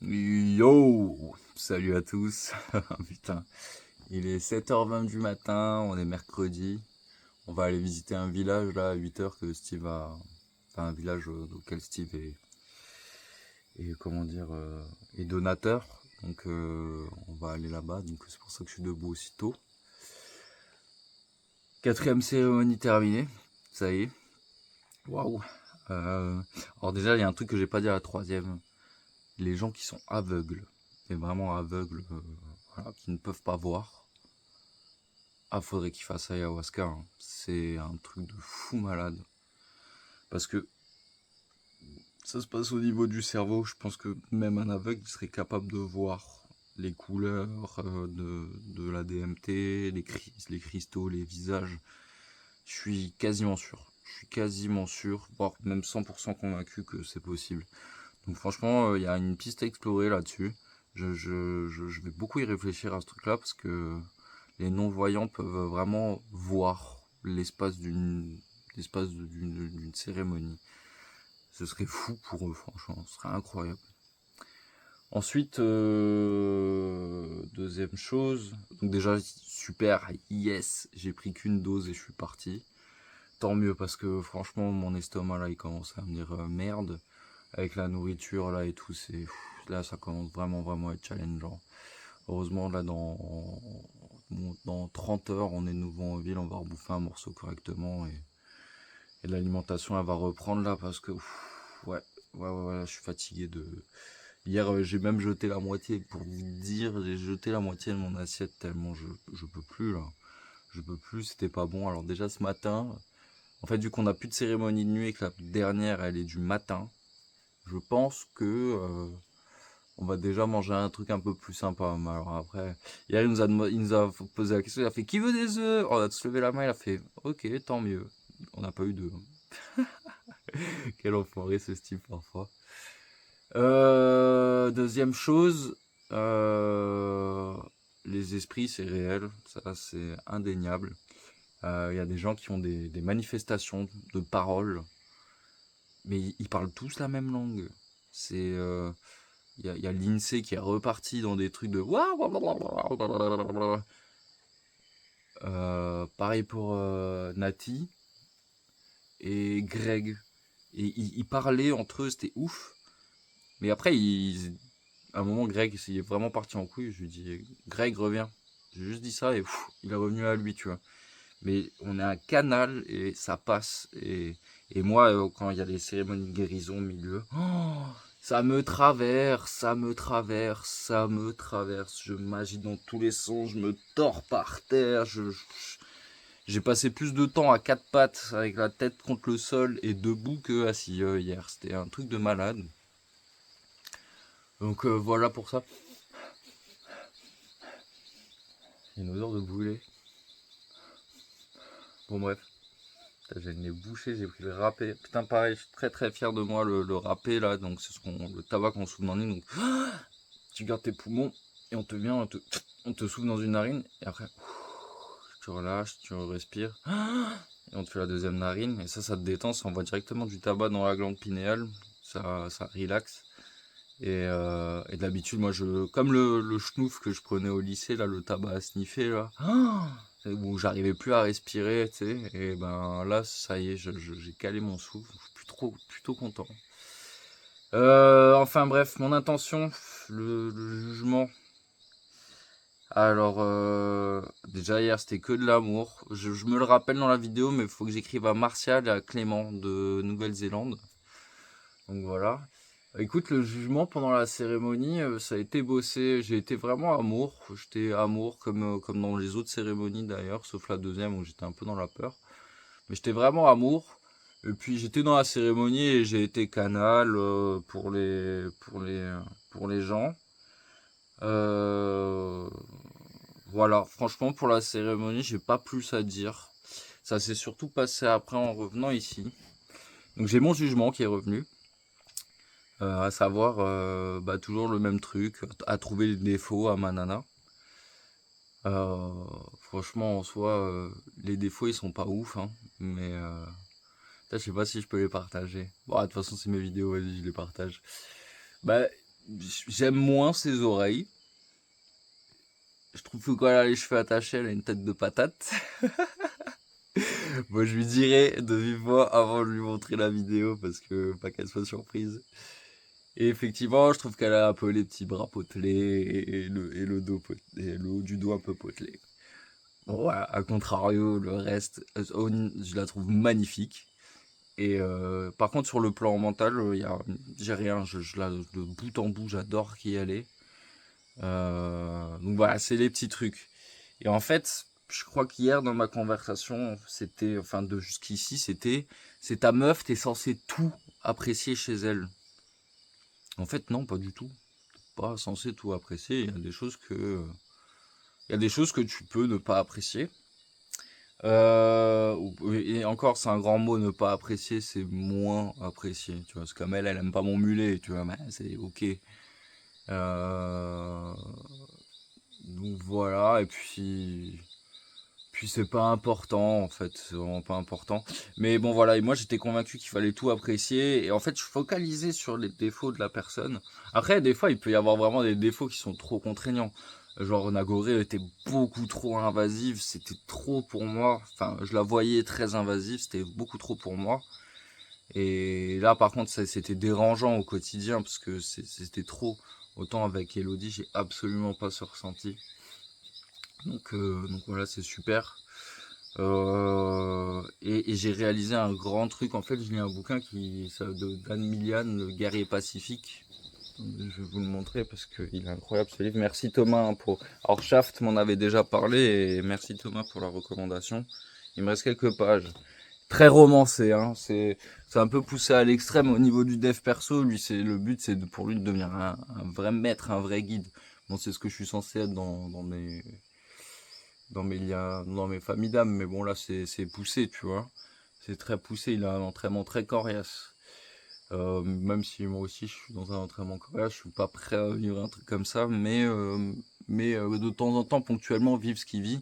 Yo! Salut à tous. Putain, il est 7h20 du matin, on est mercredi. On va aller visiter un village là à 8h que Steve a. Enfin, un village auquel Steve est comment dire, est donateur. Donc on va aller là-bas, donc c'est pour ça que je suis debout aussitôt. Quatrième cérémonie terminée, ça y est. Waouh! Alors déjà, il y a un truc que j'ai pas dit à la troisième. Les gens qui sont aveugles, et vraiment aveugles, voilà, qui ne peuvent pas voir. Ah, faudrait qu'il fasse ayahuasca, hein. C'est un truc de fou malade. Parce que ça se passe au niveau du cerveau. Je pense que même un aveugle serait capable de voir les couleurs de la DMT, les cristaux, les visages. Je suis quasiment sûr. Je suis quasiment sûr, voire même 100% convaincu que c'est possible. Donc franchement, il y a une piste à explorer là-dessus. Je vais beaucoup y réfléchir à ce truc-là parce que les non-voyants peuvent vraiment voir l'espace d'une cérémonie. Ce serait fou pour eux, franchement, ce serait incroyable. Ensuite, deuxième chose, donc déjà super, yes, j'ai pris qu'une dose et je suis parti. Tant mieux parce que franchement mon estomac là il commence à me dire merde avec la nourriture là et tout, là ça commence vraiment à être challengeant. Heureusement là dans 30 heures on est de nouveau en ville, on va rebouffer un morceau correctement et l'alimentation elle va reprendre là parce que ouais, je suis fatigué de. Hier j'ai même jeté la moitié, pour vous dire, j'ai jeté la moitié de mon assiette tellement je peux plus là. Je peux plus, c'était pas bon. Alors déjà ce matin, en fait vu qu'on a plus de cérémonie de nuit et que la dernière elle est du matin, je pense que on va déjà manger un truc un peu plus sympa. Mais alors après, hier il nous a posé la question, il a fait qui veut des œufs? On a tous levé la main, il a fait ok, tant mieux. On n'a pas eu d'œufs. Quel enfoiré ce Steve parfois. Deuxième chose, euh, les esprits c'est réel, ça c'est indéniable. Il y a des gens qui ont des manifestations de paroles, mais ils parlent tous la même langue. C'est y a l'INSEE qui est reparti dans des trucs de pareil pour Nati et Greg. Et ils parlaient entre eux, c'était ouf. Mais après, à un moment, Greg, il est vraiment parti en couille. Je lui dis, Greg, reviens. J'ai juste dit ça et il est revenu à lui, tu vois. Mais on est un canal et ça passe. Et moi, quand il y a les cérémonies de guérison au milieu, oh, ça me traverse, ça me traverse, ça me traverse. Je m'agite dans tous les sens, je me tords par terre. J'ai passé plus de temps à quatre pattes avec la tête contre le sol et debout que assis hier. C'était un truc de malade. Donc voilà pour ça. Il y a une odeur de brûlé. Bon bref. J'ai le nez bouché, j'ai pris le râpé. Putain pareil, je suis très fier de moi le râpé là. Donc c'est le tabac qu'on souffle dans le nez. Donc tu gardes tes poumons et on te souffle dans une narine. Et après tu relâches, tu respires. Et on te fait la deuxième narine. Et ça te détend, ça envoie directement du tabac dans la glande pinéale. Ça relaxe. Et d'habitude, moi, comme le schnouf que je prenais au lycée, là, le tabac à sniffer, là, où j'arrivais plus à respirer, tu sais, et ben là, ça y est, j'ai calé mon souffle, je suis plutôt content. Enfin bref, mon intention, le jugement. Alors, déjà hier, c'était que de l'amour. Je me le rappelle dans la vidéo, mais il faut que j'écrive à Martial et à Clément de Nouvelle-Zélande. Donc voilà. Écoute, le jugement pendant la cérémonie, ça a été bossé. J'ai été vraiment amour. J'étais amour comme dans les autres cérémonies d'ailleurs, sauf la deuxième où j'étais un peu dans la peur. Mais j'étais vraiment amour. Et puis j'étais dans la cérémonie et j'ai été canal pour les gens. Euh, voilà, franchement pour la cérémonie, j'ai pas plus à dire. Ça s'est surtout passé après en revenant ici. Donc j'ai mon jugement qui est revenu. À savoir, toujours le même truc, à trouver les défauts à ma nana. Franchement, en soi, les défauts, ils sont pas ouf, hein, mais je sais pas si je peux les partager. Bon, de toute façon, c'est mes vidéos, vas-y, je les partage. Bah, j'aime moins ses oreilles. Je trouve que quand elle a les cheveux attachés, elle a une tête de patate. Moi, je lui dirai de vive voix avant de lui montrer la vidéo parce que pas qu'elle soit surprise. Et effectivement, je trouve qu'elle a un peu les petits bras potelés et le dos et le haut du dos un peu potelé. Bon, voilà, à contrario, le reste, je la trouve magnifique. Et par contre, sur le plan mental, j'ai rien. De bout en bout, j'adore qui elle est. Donc voilà, c'est les petits trucs. Et en fait, je crois qu'hier dans ma conversation, c'était, enfin de jusqu'ici, c'est ta meuf, t'es censé tout apprécier chez elle. En fait, non, pas du tout. T'es pas censé tout apprécier. Il y a des choses que tu peux ne pas apprécier. Et encore, c'est un grand mot, ne pas apprécier, c'est moins apprécier. Tu vois, parce que comme elle aime pas mon mulet, tu vois, mais c'est ok. Euh, donc voilà, et puis c'est pas important en fait, c'est vraiment pas important. Mais bon voilà, et moi j'étais convaincu qu'il fallait tout apprécier, et en fait je focalisais sur les défauts de la personne. Après, des fois il peut y avoir vraiment des défauts qui sont trop contraignants. Genre Nagoré était beaucoup trop invasive, c'était trop pour moi. Enfin, je la voyais très invasive, c'était beaucoup trop pour moi. Et là par contre c'était dérangeant au quotidien parce que c'était trop. Autant avec Elodie, j'ai absolument pas ce ressenti. Donc voilà, c'est super. Et j'ai réalisé un grand truc. En fait, je lis un bouquin d'Anne Milian, Le guerrier pacifique. Je vais vous le montrer parce qu'il est incroyable ce livre. Merci Thomas pour. Alors Shaft m'en avait déjà parlé et merci Thomas pour la recommandation. Il me reste quelques pages. Très romancé, hein. C'est un peu poussé à l'extrême au niveau du dev perso. Lui, le but, pour lui de devenir un vrai maître, un vrai guide. Bon, c'est ce que je suis censé être dans mes familles d'âme, mais bon là c'est poussé, tu vois. C'est très poussé, il a un entraînement très coriace. Même si moi aussi je suis dans un entraînement coriace, je suis pas prêt à vivre un truc comme ça, mais de temps en temps, ponctuellement, vivre ce qu'il vit,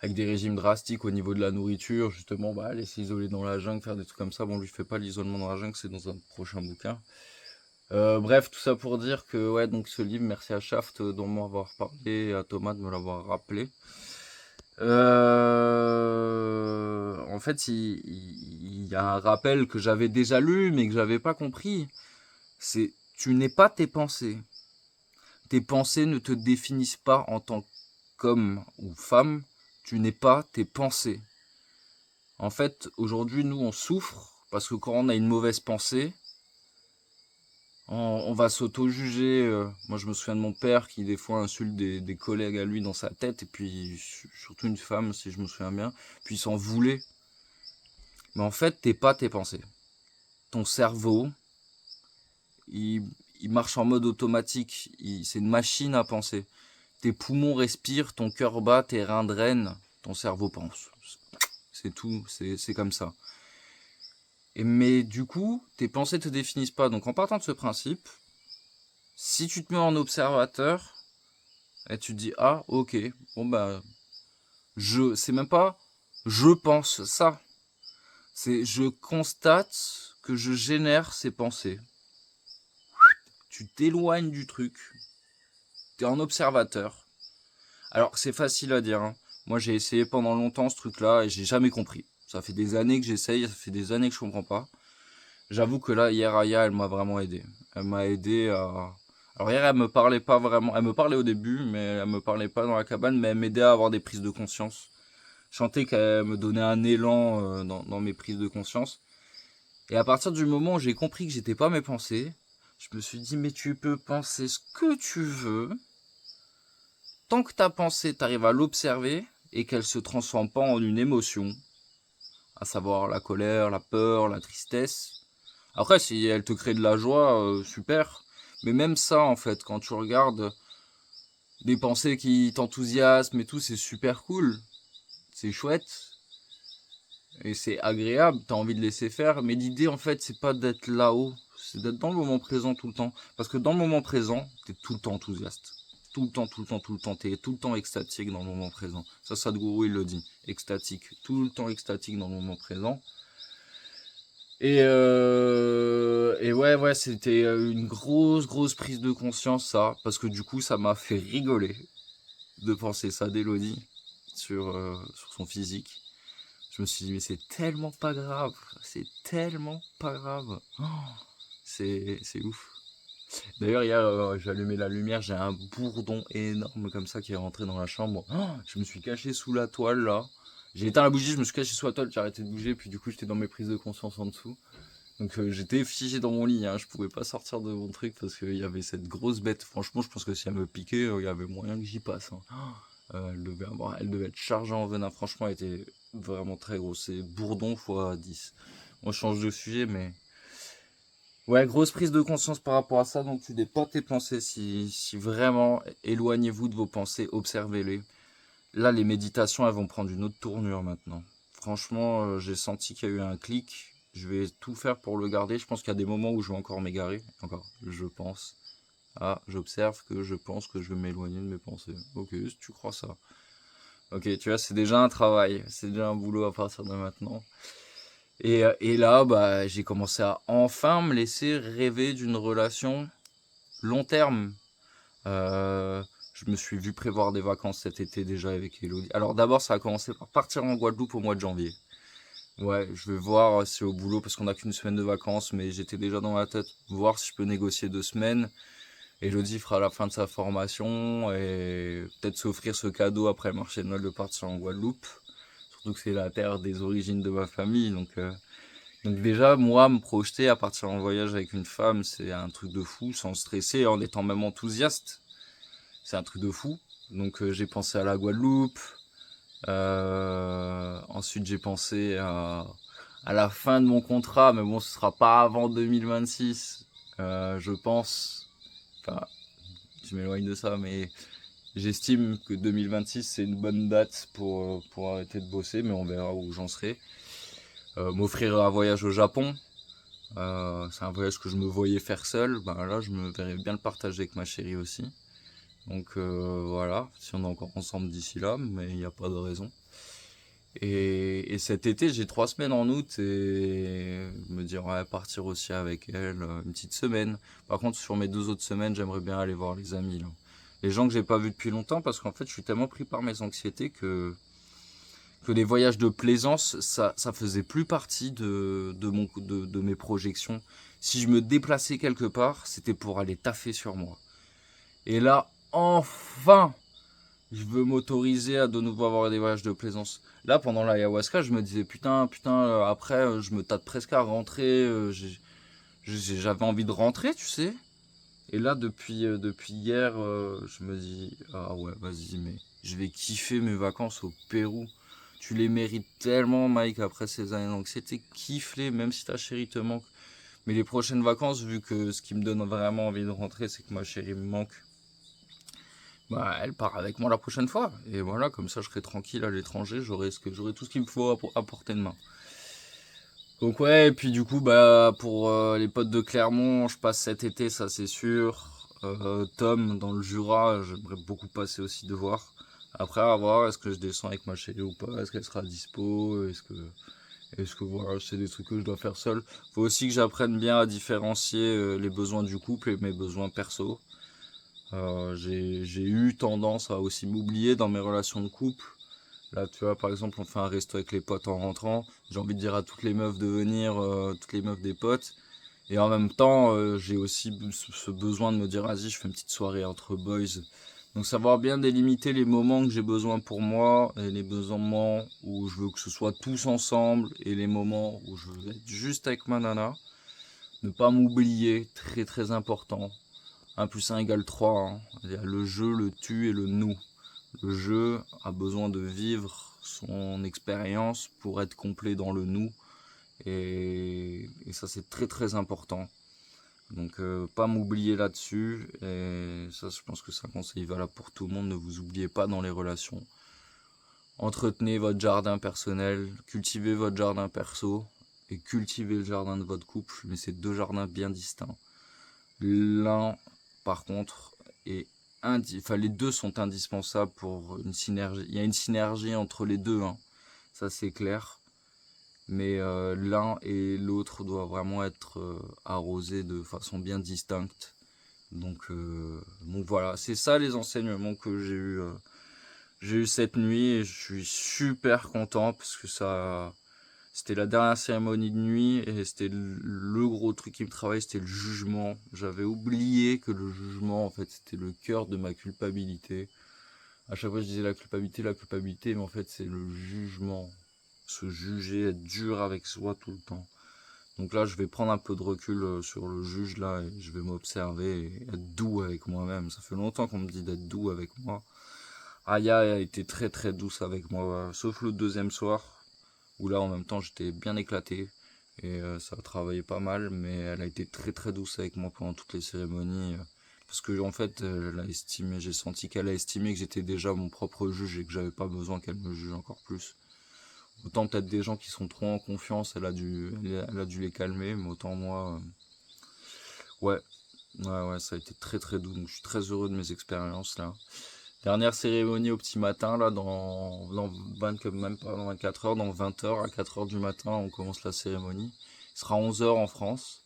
avec des régimes drastiques au niveau de la nourriture, justement, bah, aller s'isoler dans la jungle, faire des trucs comme ça. Bon, lui fait pas l'isolement dans la jungle, c'est dans un prochain bouquin. Bref, tout ça pour dire que ouais, donc ce livre, merci à Shaft d'en m'avoir parlé et à Thomas de me l'avoir rappelé. En fait, il y a un rappel que j'avais déjà lu, mais que j'avais pas compris. C'est tu n'es pas tes pensées. Tes pensées ne te définissent pas en tant qu'homme ou femme. Tu n'es pas tes pensées. En fait, aujourd'hui, nous, on souffre parce que quand on a une mauvaise pensée, on va s'auto-juger. Moi, je me souviens de mon père qui, des fois, insulte des collègues à lui dans sa tête, et puis, surtout une femme, si je me souviens bien, puis il s'en voulait. Mais en fait, t'es pas tes pensées. Ton cerveau, il, il marche en mode automatique. C'est une machine à penser. Tes poumons respirent, ton cœur bat, tes reins drainent, ton cerveau pense. C'est tout, c'est comme ça. Mais du coup, tes pensées te définissent pas. Donc en partant de ce principe, si tu te mets en observateur, et tu te dis, ah ok, bon bah, c'est même pas je pense ça. C'est je constate que je génère ces pensées. Tu t'éloignes du truc. T'es en observateur. Alors c'est facile à dire, hein. Moi j'ai essayé pendant longtemps ce truc-là et j'ai jamais compris. Ça fait des années que j'essaye, ça fait des années que je comprends pas. J'avoue que là, hier, Aya, elle m'a vraiment aidé. Elle m'a aidé à... Alors hier, elle me parlait pas vraiment. Elle me parlait au début, mais elle me parlait pas dans la cabane, mais elle m'aidait à avoir des prises de conscience. Je sentais qu'elle me donnait un élan dans mes prises de conscience. Et à partir du moment où j'ai compris que j'étais pas mes pensées, je me suis dit, mais tu peux penser ce que tu veux, tant que ta pensée, t'arrives à l'observer et qu'elle se transforme pas en une émotion, à savoir la colère, la peur, la tristesse. Après, si elle te crée de la joie, super. Mais même ça, en fait, quand tu regardes des pensées qui t'enthousiasment et tout, c'est super cool. C'est chouette. Et c'est agréable, t'as envie de laisser faire. Mais l'idée, en fait, c'est pas d'être là-haut. C'est d'être dans le moment présent tout le temps. Parce que dans le moment présent, t'es tout le temps enthousiaste. Tout le temps, tout le temps, tout le temps. T'es tout le temps extatique dans le moment présent. Ça, Sadhguru, il le dit. Extatique. Tout le temps extatique dans le moment présent. Et ouais, c'était une grosse prise de conscience, ça, parce que du coup, ça m'a fait rigoler de penser ça d'Elodie sur son physique. Je me suis dit, mais c'est tellement pas grave, c'est tellement pas grave. Oh, c'est ouf. D'ailleurs, hier, j'ai allumé la lumière, j'ai un bourdon énorme comme ça qui est rentré dans la chambre. Oh, je me suis caché sous la toile là. J'ai éteint la bougie, je me suis caché sous la toile, j'ai arrêté de bouger, puis du coup, j'étais dans mes prises de conscience en dessous. Donc j'étais figé dans mon lit, hein. Je pouvais pas sortir de mon truc parce qu'il y avait cette grosse bête. Franchement, je pense que si elle me piquait, il y avait moyen que j'y passe, hein. Elle devait être chargée en venin. Franchement, elle était vraiment très grosse. C'est bourdon x 10. On change de sujet, mais ouais, grosse prise de conscience par rapport à ça. Donc tu n'es pas tes pensées. Si vraiment, éloignez-vous de vos pensées, observez-les. Là, les méditations, elles vont prendre une autre tournure maintenant. Franchement, j'ai senti qu'il y a eu un clic. Je vais tout faire pour le garder. Je pense qu'il y a des moments où je vais encore m'égarer. Encore, je pense. Ah, j'observe que je pense que je vais m'éloigner de mes pensées. Ok, si tu crois ça. Ok, tu vois, c'est déjà un travail. C'est déjà un boulot à partir de maintenant. Et là, bah, j'ai commencé à enfin me laisser rêver d'une relation long terme. Je me suis vu prévoir des vacances cet été déjà avec Elodie. Alors d'abord, ça a commencé par partir en Guadeloupe au mois de janvier. Ouais, je vais voir si au boulot, parce qu'on n'a qu'une semaine de vacances, mais j'étais déjà dans la tête, voir si je peux négocier 2 semaines. Elodie fera la fin de sa formation et peut-être s'offrir ce cadeau après le marché de Noël de partir en Guadeloupe. Surtout que c'est la terre des origines de ma famille, donc déjà, moi, me projeter à partir en voyage avec une femme, c'est un truc de fou, sans stresser, en étant même enthousiaste. C'est un truc de fou. Donc j'ai pensé à la Guadeloupe. Ensuite j'ai pensé à la fin de mon contrat, mais bon, ce sera pas avant 2026, je pense. Enfin, je m'éloigne de ça, mais j'estime que 2026 c'est une bonne date pour arrêter de bosser, mais on verra où j'en serai. M'offrir un voyage au Japon. C'est un voyage que je me voyais faire seul. Ben là, je me verrais bien le partager avec ma chérie aussi. Donc voilà, si on est encore ensemble d'ici là, mais il n'y a pas de raison. Et cet été, j'ai 3 semaines en août et me dire ouais, partir aussi avec elle une petite semaine. Par contre, sur mes 2 autres semaines, j'aimerais bien aller voir les amis là. Les gens que j'ai pas vus depuis longtemps parce qu'en fait, je suis tellement pris par mes anxiétés que les voyages de plaisance, ça faisait plus partie de mes projections. Si je me déplaçais quelque part, c'était pour aller taffer sur moi. Et là, enfin, je veux m'autoriser à de nouveau avoir des voyages de plaisance. Là, pendant l'ayahuasca, je me disais putain, après, je me tâte presque à rentrer. J'avais envie de rentrer, tu sais. Et là, depuis hier, je me dis ah ouais, vas-y, mais je vais kiffer mes vacances au Pérou. Tu les mérites tellement, Mike, après ces années d'anxiété. Kiffe-les, même si ta chérie te manque. Mais les prochaines vacances, vu que ce qui me donne vraiment envie de rentrer, c'est que ma chérie me manque, bah, elle part avec moi la prochaine fois. Et voilà, comme ça, je serai tranquille à l'étranger. J'aurai tout ce qu'il me faut à portée de main. Donc ouais, et puis du coup, bah, pour les potes de Clermont, je passe cet été, ça c'est sûr. Tom, dans le Jura, j'aimerais beaucoup passer aussi de voir. Après, à voir, est-ce que je descends avec ma chérie ou pas? Est-ce qu'elle sera dispo? Est-ce que voilà, c'est des trucs que je dois faire seul? Faut aussi que j'apprenne bien à différencier les besoins du couple et mes besoins perso. J'ai eu tendance à aussi m'oublier dans mes relations de couple. Là, tu vois, par exemple, on fait un resto avec les potes en rentrant. J'ai envie de dire à toutes les meufs de venir, toutes les meufs des potes. Et en même temps, j'ai aussi ce besoin de me dire, vas-y, je fais une petite soirée entre boys. Donc savoir bien délimiter les moments que j'ai besoin pour moi et les moments où je veux que ce soit tous ensemble et les moments où je veux être juste avec ma nana. Ne pas m'oublier, très très important. 1 + 1 = 3, hein. Il y a le je, le tu et le nous. Le jeu a besoin de vivre son expérience pour être complet dans le nous. Et ça, c'est très très important. Donc, pas m'oublier là-dessus. Et ça, je pense que c'est un conseil valable pour tout le monde. Ne vous oubliez pas dans les relations. Entretenez votre jardin personnel, cultivez votre jardin perso et cultivez le jardin de votre couple. Mais c'est 2 jardins bien distincts. L'un, par contre, est enfin, les deux sont indispensables pour une synergie. Il y a une synergie entre les deux, hein. Ça c'est clair. Mais l'un et l'autre doivent vraiment être arrosés de façon bien distincte. Donc voilà, c'est ça les enseignements que j'ai eu cette nuit et je suis super content parce que c'était la dernière cérémonie de nuit et c'était le gros truc qui me travaillait, c'était le jugement. J'avais oublié que le jugement, en fait, c'était le cœur de ma culpabilité. À chaque fois, je disais la culpabilité, mais en fait, c'est le jugement. Se juger, être dur avec soi tout le temps. Donc là, je vais prendre un peu de recul sur le juge là et je vais m'observer et être doux avec moi-même. Ça fait longtemps qu'on me dit d'être doux avec moi. Aya a été très très douce avec moi, sauf le deuxième soir où là en même temps j'étais bien éclaté et ça a travaillé pas mal, mais elle a été très très douce avec moi pendant toutes les cérémonies. Parce que en fait, j'ai senti qu'elle a estimé que j'étais déjà mon propre juge et que j'avais pas besoin qu'elle me juge encore plus. Autant peut-être des gens qui sont trop en confiance, elle a dû les calmer, mais autant moi, ouais, ouais, ça a été très très doux. Donc je suis très heureux de mes expériences là. Dernière cérémonie au petit matin, là, même pas dans 24 heures, dans 20 heures, à 4 heures du matin, on commence la cérémonie. Il sera 11 heures en France.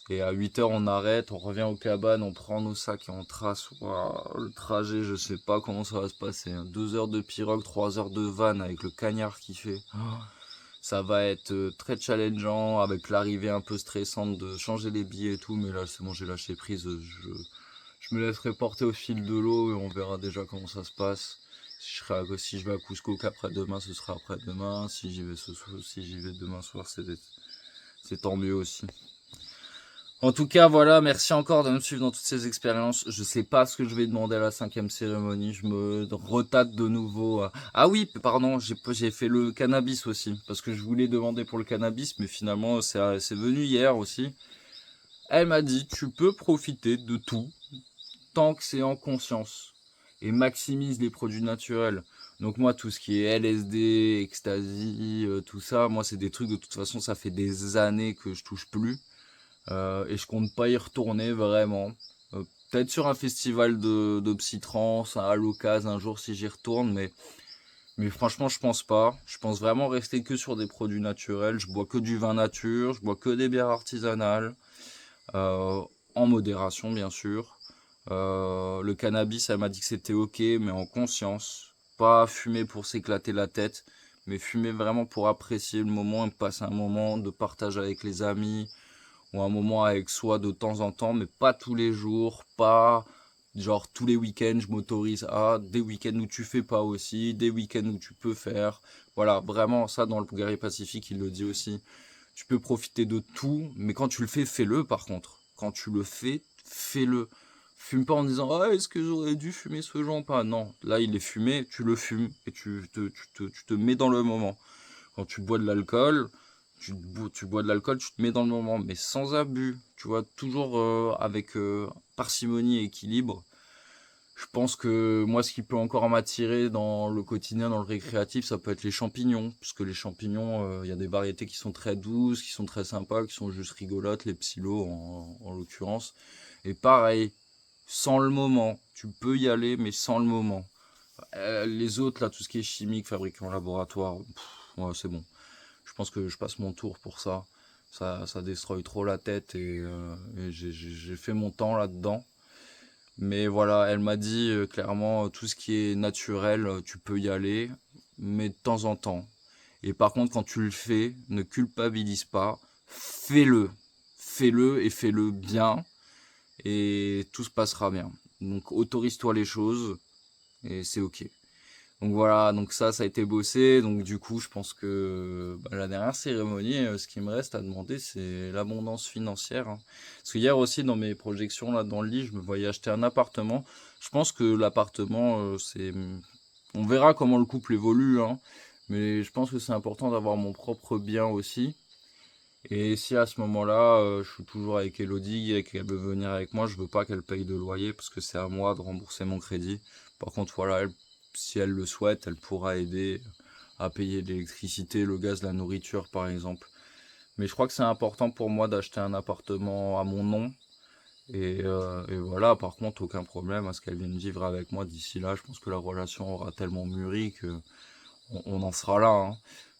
Et à 8 heures, on arrête, on revient aux cabanes, on prend nos sacs et on trace. Waouh, le trajet, je sais pas comment ça va se passer. 2 heures de pirogue, 3 heures de van avec le cagnard qui fait. Ça va être très challengeant avec l'arrivée un peu stressante de changer les billets et tout. Mais là, c'est bon, j'ai lâché prise. Je me laisserai porter au fil de l'eau et on verra déjà comment ça se passe. Si je vais à Cusco qu'après-demain, ce sera après-demain. Si j'y vais demain soir, c'est tant mieux aussi. En tout cas, voilà, merci encore de me suivre dans toutes ces expériences. Je sais pas ce que je vais demander à la 5e cérémonie. Je me retâte de nouveau. Ah oui, pardon, j'ai fait le cannabis aussi. Parce que je voulais demander pour le cannabis, mais finalement, c'est venu hier aussi. Elle m'a dit, tu peux profiter de tout tant que c'est en conscience et maximise les produits naturels. Donc moi, tout ce qui est LSD, ecstasy, tout ça, moi, c'est des trucs de toute façon, ça fait des années que je touche plus. Et je compte pas y retourner vraiment. Peut-être sur un festival de psytrance, à l'occasion un jour si j'y retourne, mais franchement je pense pas. Je pense vraiment rester que sur des produits naturels. Je bois que du vin nature, je bois que des bières artisanales, euh, en modération bien sûr. Le cannabis, elle m'a dit que c'était ok, mais en conscience. Pas fumer pour s'éclater la tête, mais fumer vraiment pour apprécier le moment et passer un moment de partage avec les amis, ou un moment avec soi de temps en temps, mais pas tous les jours, pas genre tous les week-ends, je m'autorise à des week-ends où tu fais pas aussi, des week-ends où tu peux faire. Voilà, vraiment, ça dans le guerrier pacifique, il le dit aussi. Tu peux profiter de tout, mais quand tu le fais, fais-le par contre. Quand tu le fais, fais-le. Fume pas en disant ah est-ce que j'aurais dû fumer ce joint pas. Non, là il est fumé, tu le fumes et tu te mets dans le moment. Quand tu bois de l'alcool, tu bois de l'alcool, tu te mets dans le moment, mais sans abus, tu vois, toujours avec parcimonie et équilibre. Je pense que moi, ce qui peut encore m'attirer dans le quotidien, dans le récréatif, ça peut être les champignons, puisque les champignons, il y a des variétés qui sont très douces, qui sont très sympas, qui sont juste rigolotes, les psylos en l'occurrence. Et pareil, sans le moment, tu peux y aller, mais sans le moment. Les autres, là, tout ce qui est chimique, fabriqué en laboratoire, ouais, c'est bon. Je pense que je passe mon tour pour ça. Ça destroy trop la tête et j'ai fait mon temps là-dedans. Mais voilà, elle m'a dit clairement, tout ce qui est naturel, tu peux y aller, mais de temps en temps. Et par contre, quand tu le fais, ne culpabilise pas, fais-le. Fais-le et fais-le bien, et tout se passera bien. Donc autorise-toi les choses, et c'est ok. Donc voilà, donc ça a été bossé. Donc du coup, je pense que la dernière cérémonie, ce qui me reste à demander, c'est l'abondance financière, hein. Parce que hier aussi, dans mes projections, là, dans le lit, je me voyais acheter un appartement. Je pense que l'appartement, on verra comment le couple évolue, hein. Mais je pense que c'est important d'avoir mon propre bien aussi. Et si à ce moment-là, je suis toujours avec Elodie et qu'elle veut venir avec moi, je veux pas qu'elle paye de loyer parce que c'est à moi de rembourser mon crédit. Par contre, voilà, si elle le souhaite, elle pourra aider à payer l'électricité, le gaz, la nourriture, par exemple. Mais je crois que c'est important pour moi d'acheter un appartement à mon nom. Et voilà, par contre, aucun problème à ce qu'elle vienne vivre avec moi d'ici là. Je pense que la relation aura tellement mûri que on en sera là, hein.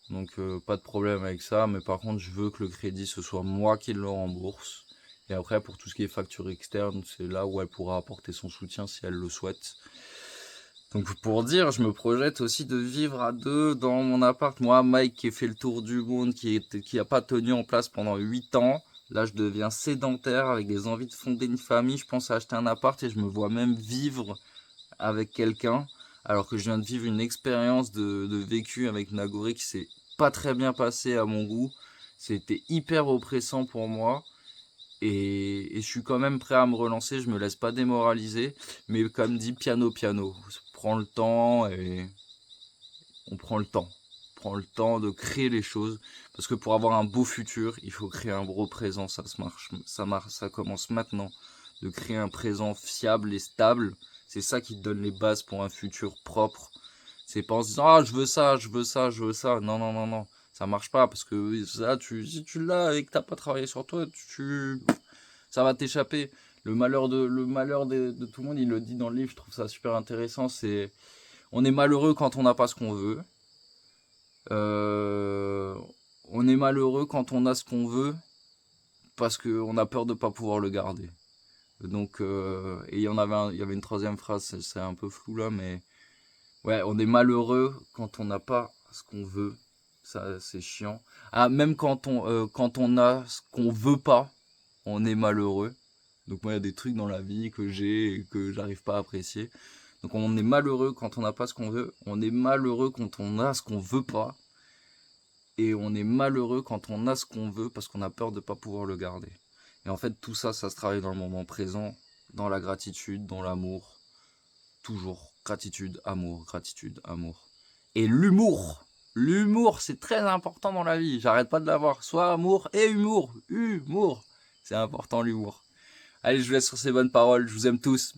Donc pas de problème avec ça, mais par contre je veux que le crédit ce soit moi qui le rembourse. Et après pour tout ce qui est facture externe, c'est là où elle pourra apporter son soutien si elle le souhaite. Donc pour dire, je me projette aussi de vivre à deux dans mon appart. Moi, Mike qui a fait le tour du monde, qui a pas tenu en place pendant 8 ans. Là, je deviens sédentaire avec des envies de fonder une famille. Je pense à acheter un appart et je me vois même vivre avec quelqu'un. Alors que je viens de vivre une expérience de vécu avec Nagoré qui s'est pas très bien passée à mon goût. C'était hyper oppressant pour moi. Et je suis quand même prêt à me relancer, je me laisse pas démoraliser. Mais comme dit, piano piano. On prend le temps et on prend le temps. On prend le temps de créer les choses. Parce que pour avoir un beau futur, il faut créer un gros présent. Ça commence maintenant. De créer un présent fiable et stable. C'est ça qui te donne les bases pour un futur propre. C'est pas en se disant, ah, je veux ça, je veux ça, je veux ça. Non, non, non, non. Ça marche pas parce que ça, si tu l'as et que t'as pas travaillé sur toi, ça va t'échapper. Le malheur de tout le monde, il le dit dans le livre, je trouve ça super intéressant. C'est, on est malheureux quand on n'a pas ce qu'on veut. Euh, on est malheureux quand on a ce qu'on veut parce qu'on a peur de pas pouvoir le garder. Donc, et il y avait une troisième phrase, c'est un peu flou là, mais ouais, on est malheureux quand on n'a pas ce qu'on veut. Ça, c'est chiant. Ah, même quand on a ce qu'on veut pas, on est malheureux. Donc moi, il y a des trucs dans la vie que j'ai et que j'arrive pas à apprécier. Donc on est malheureux quand on n'a pas ce qu'on veut. On est malheureux quand on a ce qu'on veut pas. Et on est malheureux quand on a ce qu'on veut parce qu'on a peur de pas pouvoir le garder. Et en fait, tout ça, ça se travaille dans le moment présent, dans la gratitude, dans l'amour. Toujours gratitude, amour, gratitude, amour. Et l'humour. L'humour, c'est très important dans la vie. J'arrête pas de l'avoir. Soit amour et humour. Humour. C'est important l'humour. Allez, je vous laisse sur ces bonnes paroles. Je vous aime tous.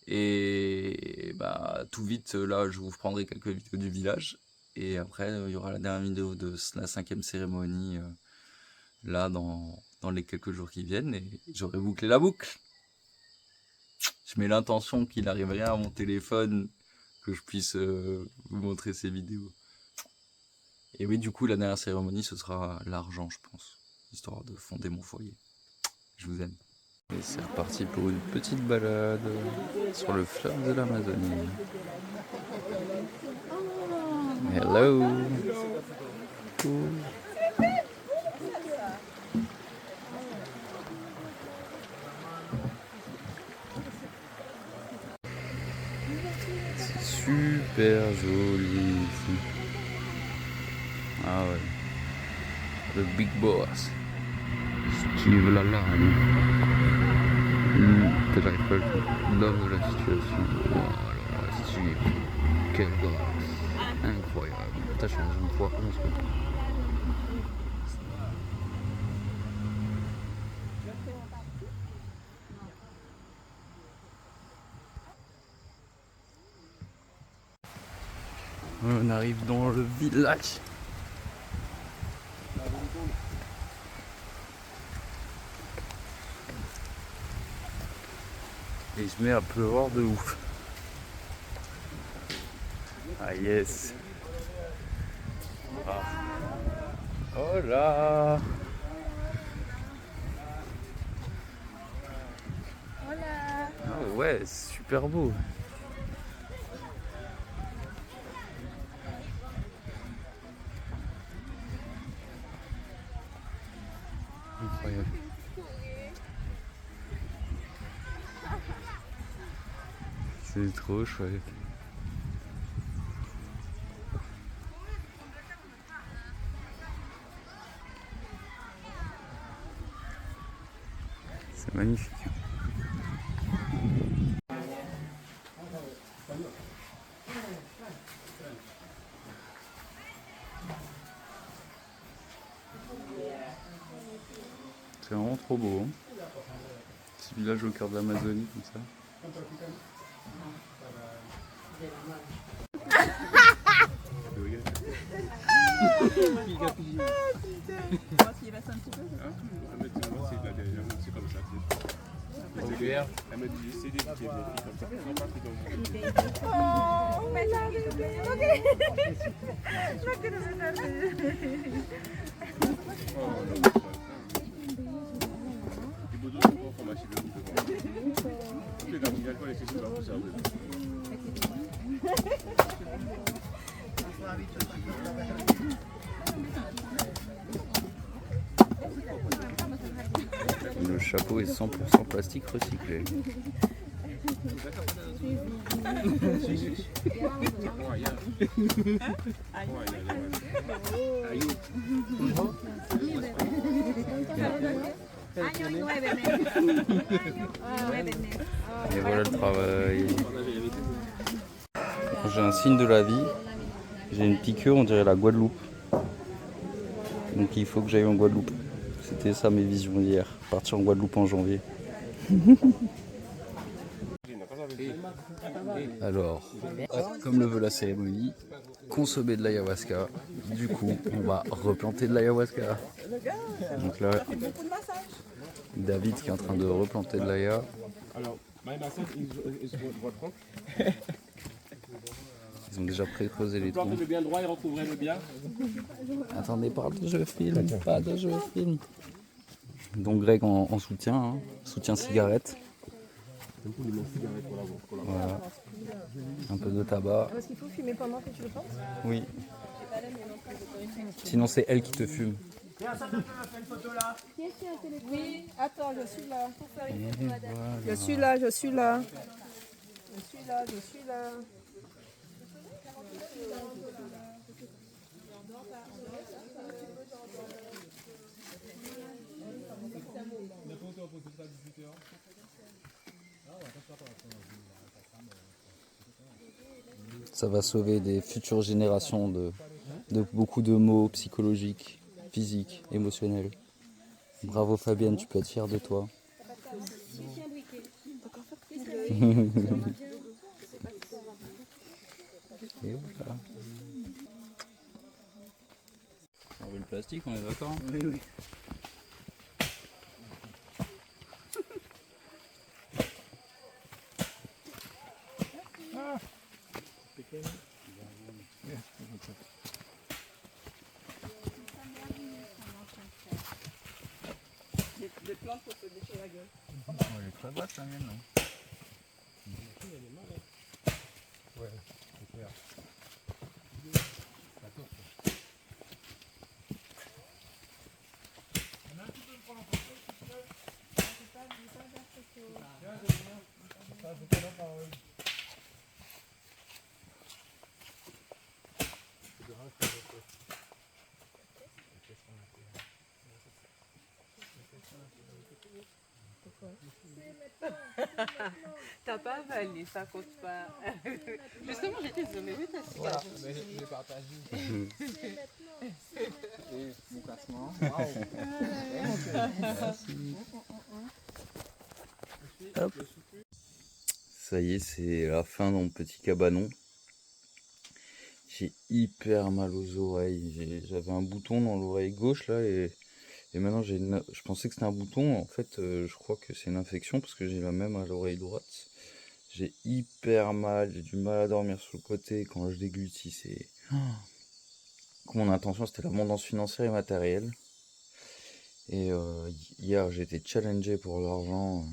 Et bah, tout vite, là, je vous prendrai quelques vidéos du village. Et après, il y aura la dernière vidéo de la 5e cérémonie, là, dans les quelques jours qui viennent. Et j'aurai bouclé la boucle. Je mets l'intention qu'il n'arrive rien à mon téléphone, que je puisse vous montrer ces vidéos. Et oui, du coup, la dernière cérémonie, ce sera l'argent, je pense. Histoire de fonder mon foyer. Je vous aime. Et c'est reparti pour une petite balade sur le fleuve de l'Amazonie. Hello. Cool. C'est super joli ici. Ah ouais. Le Big Boss. Steve Lalanne. J'arrive pas à le faire. L'homme de la situation. Voilà, Steve. Quelle grâce. Incroyable. T'as changé une fois 11 fois. On arrive dans le village. Et il se met à pleuvoir de ouf. Ah yes. Ah. Oh là. Ah ouais, c'est super beau. Incroyable. C'est trop chouette. C'est magnifique. C'est vraiment trop beau. Hein, petit village au cœur de l'Amazonie comme ça. Elle m'a dit j'ai cédé, j'ai comme ça, elle m'a pas pris dans mon Le chapeau est 100% plastique recyclé. Et voilà le travail. J'ai un signe de la vie. J'ai une piqûre, on dirait la Guadeloupe. Donc il faut que j'aille en Guadeloupe. C'était ça mes visions d'hier. Partir en Guadeloupe en janvier. Alors, comme le veut la cérémonie, consommer de l'ayahuasca. Du coup, on va replanter de l'ayahuasca. Donc là, David qui est en train de replanter de l'aya. Alors, my massage is what wrong? Ils ont déjà pré-creusé les Plantez troncs. le bien droit et recouvrez le bien. Attendez, parle de je filme, pas de je filme. Donc Greg en soutien, hein. Soutien cigarette. Voilà. Un peu de tabac. Est-ce qu'il faut fumer pendant que tu le penses? Oui. Sinon c'est elle qui te fume. Oui, attends, je suis là. Et voilà. Je suis là, je suis là. Je suis là, je suis là. Ça va sauver des futures générations de beaucoup de maux psychologiques, physiques, émotionnels. Bravo Fabienne, tu peux être fière de toi. Et voilà. On veut le plastique, on est d'accord? Oui, oui. Des plantes pour se déchirer la gueule. Elle est très basse la mienne, non? Ouais, c'est clair. T'as pas avalé, ça compte pas. Justement, j'étais disant, mais oui, t'as su. Voilà, mais je l'ai partagé. Et mon classement. Hop. Ça y est, c'est la fin dans mon petit cabanon. J'ai hyper mal aux oreilles. J'avais un bouton dans l'oreille gauche là et maintenant je pensais que c'était un bouton. En fait, je crois que c'est une infection parce que j'ai la même à l'oreille droite. J'ai hyper mal, j'ai du mal à dormir sur le côté. Quand je déglutis, c'est... Mon intention, c'était l'abondance financière et matérielle. Et hier, j'ai été challengé pour l'argent.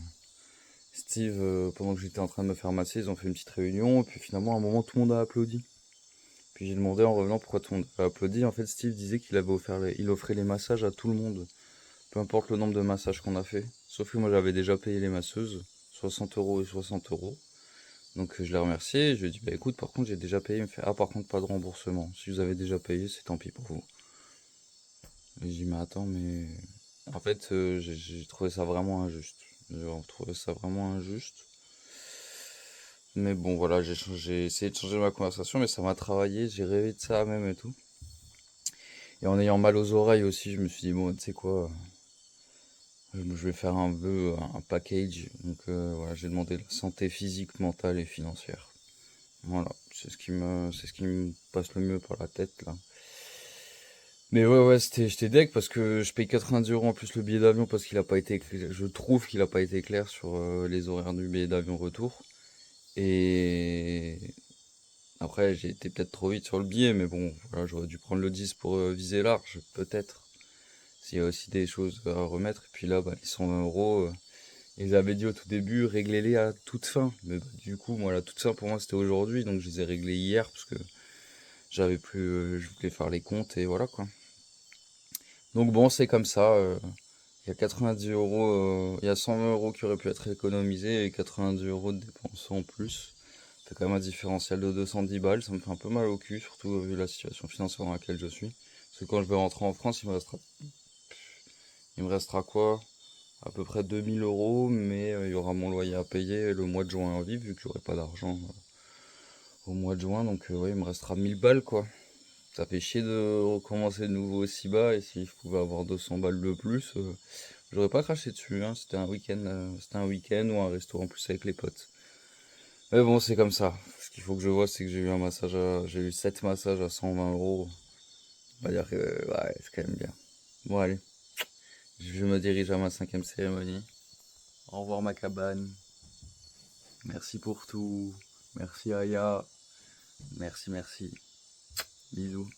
Steve, pendant que j'étais en train de me faire masser, ils ont fait une petite réunion. Et puis finalement, à un moment, tout le monde a applaudi. Puis j'ai demandé en revenant pourquoi tout le monde a applaudi. En fait, Steve disait qu'il avait il offrait les massages à tout le monde. Peu importe le nombre de massages qu'on a fait. Sauf que moi, j'avais déjà payé les masseuses. 60 € et 60 €. Donc je l'ai remercié, je lui ai dit bah écoute par contre j'ai déjà payé, il me fait ah par contre pas de remboursement, si vous avez déjà payé c'est tant pis pour vous. Et je dis mais attends mais en fait j'ai trouvé ça vraiment injuste, mais bon voilà j'ai essayé de changer ma conversation mais ça m'a travaillé, j'ai rêvé de ça même et tout. Et en ayant mal aux oreilles aussi je me suis dit bon tu sais quoi, je vais faire un peu un package, donc voilà j'ai demandé la santé physique, mentale et financière. Voilà, c'est ce qui me passe le mieux par la tête là. Mais ouais, j'étais deg parce que je paye 90 € en plus le billet d'avion parce qu'il a pas été je trouve qu'il a pas été clair sur les horaires du billet d'avion retour. Et après, j'ai été peut-être trop vite sur le billet, mais bon, voilà, j'aurais dû prendre le 10 pour viser large, peut-être. S'il y a aussi des choses à remettre. Et puis là, bah, les 120 €, ils avaient dit au tout début, réglez-les à toute fin. Mais bah, du coup, moi, la toute fin pour moi, c'était aujourd'hui, donc je les ai réglés hier parce que j'avais plus, je voulais faire les comptes et voilà quoi. Donc bon, c'est comme ça. Il y a 90 €, il y a 120 € qui auraient pu être économisés et 90 € de dépenses en plus. C'est quand même un différentiel de 210 balles. Ça me fait un peu mal au cul, surtout vu la situation financière dans laquelle je suis. Parce que quand je vais rentrer en France, il me restera quoi? À peu près 2000 €, mais il y aura mon loyer à payer le mois de juin à vivre, vu que j'aurai pas d'argent au mois de juin. Donc ouais, il me restera 1000 balles quoi. Ça fait chier de recommencer de nouveau aussi bas, et si je pouvais avoir 200 balles de plus, j'aurais pas craché dessus, hein. C'était un week-end ou un resto en plus avec les potes. Mais bon, c'est comme ça. Ce qu'il faut que je vois, c'est que j'ai eu 7 massages à 120 €. On va dire que ouais, c'est quand même bien. Bon allez, je me dirige à ma 5e cérémonie. Au revoir ma cabane. Merci pour tout. Merci Aya. Merci. Bisous.